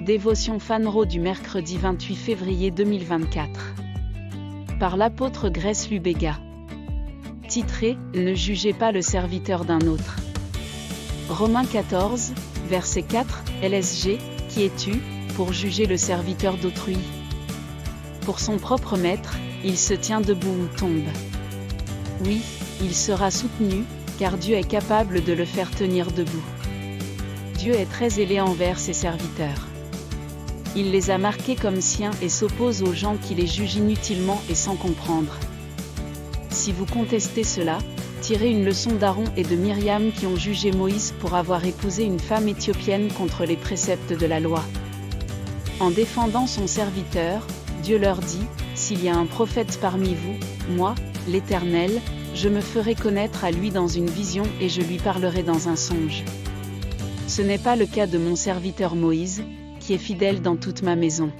Dévotion Fanro du mercredi 28 février 2024. Par l'apôtre Grace Lubega. Titré « Ne jugez pas le serviteur d'un autre ». Romains 14, verset 4, LSG, « Qui es-tu, pour juger le serviteur d'autrui ? Pour son propre maître, il se tient debout ou tombe. Oui, il sera soutenu, car Dieu est capable de le faire tenir debout. Dieu est très zélé envers ses serviteurs. Il les a marqués comme siens et s'oppose aux gens qui les jugent inutilement et sans comprendre. Si vous contestez cela, tirez une leçon d'Aaron et de Myriam qui ont jugé Moïse pour avoir épousé une femme éthiopienne contre les préceptes de la loi. En défendant son serviteur, Dieu leur dit, « S'il y a un prophète parmi vous, moi, l'Éternel, je me ferai connaître à lui dans une vision et je lui parlerai dans un songe. » Ce n'est pas le cas de mon serviteur Moïse, qui est fidèle dans toute ma maison.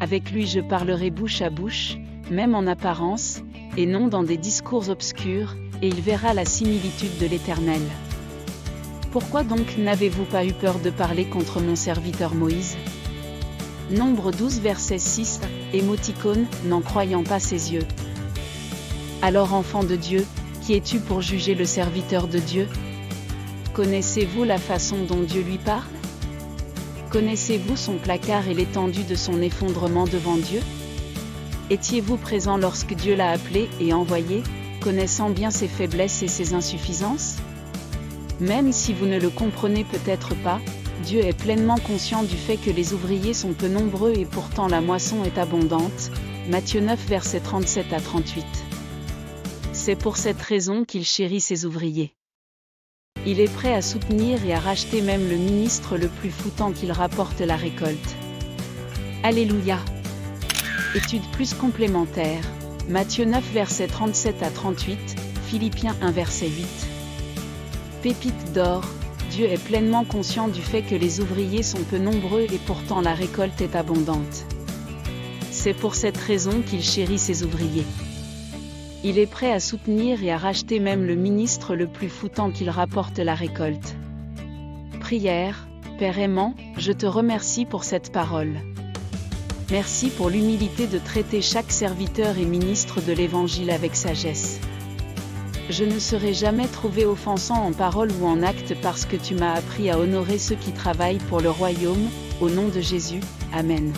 Avec lui je parlerai bouche à bouche, même en apparence, et non dans des discours obscurs, et il verra la similitude de l'Éternel. Pourquoi donc n'avez-vous pas eu peur de parler contre mon serviteur Moïse ? Nombre 12 verset 6, émoticône, n'en croyant pas ses yeux. Alors enfant de Dieu, qui es-tu pour juger le serviteur de Dieu ? Connaissez-vous la façon dont Dieu lui parle ? Connaissez-vous son placard et l'étendue de son effondrement devant Dieu ? Étiez-vous présent lorsque Dieu l'a appelé et envoyé, connaissant bien ses faiblesses et ses insuffisances ? Même si vous ne le comprenez peut-être pas, Dieu est pleinement conscient du fait que les ouvriers sont peu nombreux et pourtant la moisson est abondante. Matthieu 9 versets 37 à 38. C'est pour cette raison qu'il chérit ses ouvriers. Il est prêt à soutenir et à racheter même le ministre le plus fou tant qu'il rapporte la récolte. Alléluia. Étude plus complémentaire. Matthieu 9 versets 37 à 38, Philippiens 1 verset 8. Pépite d'or, Dieu est pleinement conscient du fait que les ouvriers sont peu nombreux et pourtant la récolte est abondante. C'est pour cette raison qu'il chérit ses ouvriers. Il est prêt à soutenir et à racheter même le ministre le plus fou tant qu'il rapporte la récolte. Prière. Père aimant, je te remercie pour cette parole. Merci pour l'humilité de traiter chaque serviteur et ministre de l'Évangile avec sagesse. Je ne serai jamais trouvé offensant en parole ou en acte parce que tu m'as appris à honorer ceux qui travaillent pour le royaume, au nom de Jésus. Amen.